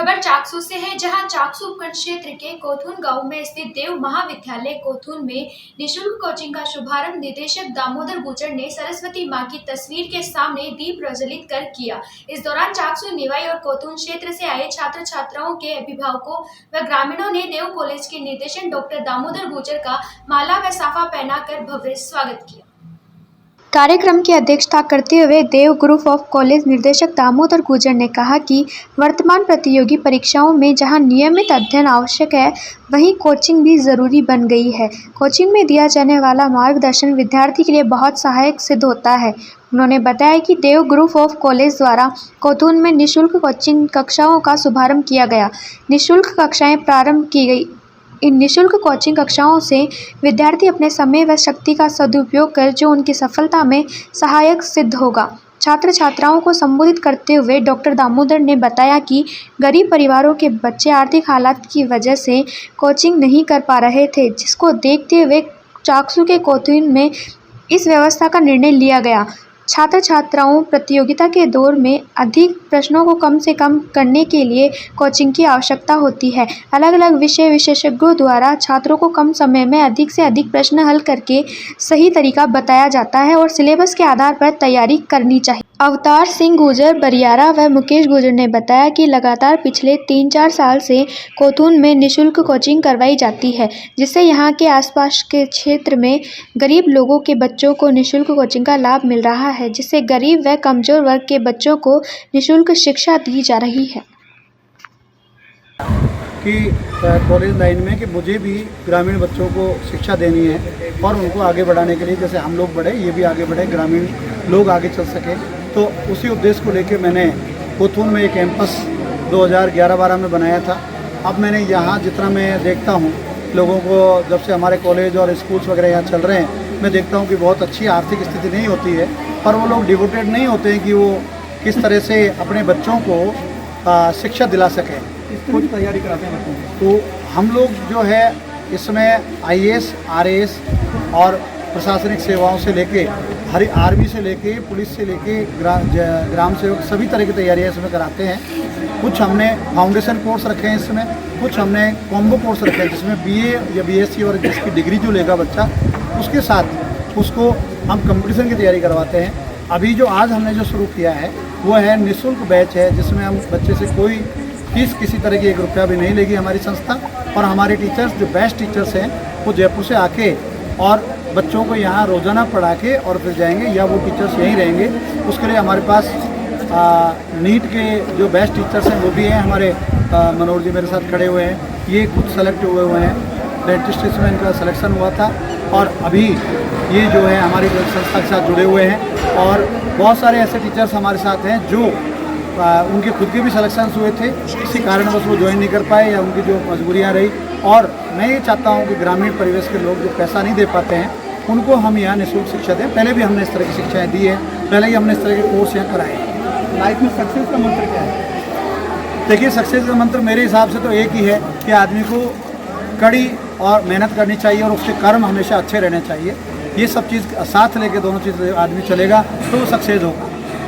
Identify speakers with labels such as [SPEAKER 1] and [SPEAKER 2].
[SPEAKER 1] खबर चाकसू से है, जहां चाकसू उपखंड क्षेत्र के कोथून गांव में स्थित देव महाविद्यालय कोथून में निःशुल्क कोचिंग का शुभारंभ निदेशक दामोदर गुर्जर ने सरस्वती मां की तस्वीर के सामने दीप प्रज्वलित कर किया। इस दौरान चाकसू निवाई और कोथून क्षेत्र से आए छात्र छात्राओं के अभिभावकों व ग्रामीणों ने देव कॉलेज के निदेशक डॉक्टर दामोदर गुर्जर का माला व साफा पहनाकर भव्य स्वागत किया। कार्यक्रम की अध्यक्षता करते हुए देव ग्रुप ऑफ कॉलेज निर्देशक दामोदर गुर्जर ने कहा कि वर्तमान प्रतियोगी परीक्षाओं में जहां नियमित अध्ययन आवश्यक है, वहीं कोचिंग भी ज़रूरी बन गई है। कोचिंग में दिया जाने वाला मार्गदर्शन विद्यार्थी के लिए बहुत सहायक सिद्ध होता है। उन्होंने बताया कि देव ग्रुप ऑफ कॉलेज द्वारा कोथून में निःशुल्क कोचिंग कक्षाओं का शुभारंभ किया गया। निःशुल्क कक्षाएं प्रारंभ की गई। इन निःशुल्क कोचिंग कक्षाओं से विद्यार्थी अपने समय व शक्ति का सदुपयोग कर जो उनकी सफलता में सहायक सिद्ध होगा। छात्र छात्राओं को संबोधित करते हुए डॉक्टर दामोदर ने बताया कि गरीब परिवारों के बच्चे आर्थिक हालात की वजह से कोचिंग नहीं कर पा रहे थे, जिसको देखते हुए चाकसू के कोथून में इस व्यवस्था का निर्णय लिया गया। छात्र छात्राओं प्रतियोगिता के दौर में अधिक प्रश्नों को कम से कम करने के लिए कोचिंग की आवश्यकता होती है। अलग अलग विषय विशेषज्ञों द्वारा छात्रों को कम समय में अधिक से अधिक प्रश्न हल करके सही तरीका बताया जाता है और सिलेबस के आधार पर तैयारी करनी चाहिए। अवतार सिंह गुर्जर बरियारा व मुकेश गुर्जर ने बताया कि लगातार पिछले 3-4 साल से कोथून में निःशुल्क कोचिंग करवाई जाती है, जिससे यहाँ के आसपास के क्षेत्र में गरीब लोगों के बच्चों को निःशुल्क कोचिंग का लाभ मिल रहा है, जिससे गरीब व कमजोर वर्ग के बच्चों को निःशुल्क शिक्षा दी जा रही है।
[SPEAKER 2] कि कॉलेज लाइन में कि मुझे भी ग्रामीण बच्चों को शिक्षा देनी है और उनको आगे बढ़ाने के लिए, जैसे हम लोग बढ़े ये भी आगे बढ़े, ग्रामीण लोग आगे चल सके, तो उसी उद्देश्य को लेकर मैंने कोथून में एक कैंपस 2011-12 में बनाया था। अब मैंने यहाँ जितना मैं देखता हूँ लोगों को, जब से हमारे कॉलेज और स्कूल्स वगैरह यहाँ चल रहे हैं, मैं देखता हूँ कि बहुत अच्छी आर्थिक स्थिति नहीं होती है, पर वो लोग डिवोटेड नहीं होते हैं कि वो किस तरह से अपने बच्चों को शिक्षा दिला सकें। कुछ तैयारी कराते हैं बच्चों को। तो हम लोग जो है इसमें IAS, RAS और प्रशासनिक सेवाओं से लेके आर्मी से लेके पुलिस से लेके ग्राम सेवक सभी तरह की तैयारियां इसमें कराते हैं। कुछ हमने फाउंडेशन कोर्स रखे हैं इसमें, कुछ हमने कॉम्बो कोर्स रखे हैं जिसमें BA या BSc और जिसकी डिग्री जो लेगा बच्चा, उसके साथ उसको हम कंपटीशन की तैयारी करवाते हैं। अभी जो आज हमने जो शुरू किया है वो है निःशुल्क बैच है, जिसमें हम बच्चे से कोई फीस किसी तरह की 1 रुपया भी नहीं लेगी हमारी संस्था, और हमारे टीचर्स जो बेस्ट टीचर्स हैं वो जयपुर से आके और बच्चों को यहाँ रोज़ाना पढ़ा के और फिर जाएंगे, या वो टीचर्स यहीं रहेंगे। उसके लिए हमारे पास नीट के जो बेस्ट टीचर्स हैं वो भी हैं, हमारे मनोज जी मेरे साथ खड़े हुए हैं, ये खुद सेलेक्ट हुए हैं, डेंटिस्ट में इनका सिलेक्शन हुआ था और अभी ये जो है हमारी संस्था के साथ जुड़े हुए हैं। और बहुत सारे ऐसे टीचर्स हमारे साथ हैं जो उनके खुद के भी सिलेक्शंस हुए थे, किसी कारणवश वो ज्वाइन नहीं कर पाए या उनकी जो मजबूरियां रही। और मैं ये चाहता हूँ कि ग्रामीण परिवेश के लोग जो पैसा नहीं दे पाते हैं उनको हम यहाँ निःशुल्क शिक्षा दें। पहले भी हमने इस तरह की शिक्षाएं दी है, पहले ही हमने इस तरह के कोर्स यहाँ कराए हैं। लाइफ में सक्सेस का मंत्र क्या है? देखिए, सक्सेस का मंत्र मेरे हिसाब से तो एक ही है कि आदमी को कड़ी और मेहनत करनी चाहिए और उसके कर्म हमेशा अच्छे रहने चाहिए। ये सब चीज़ साथ लेके दोनों चीज़ आदमी चलेगा तो वो सक्सेस होगा।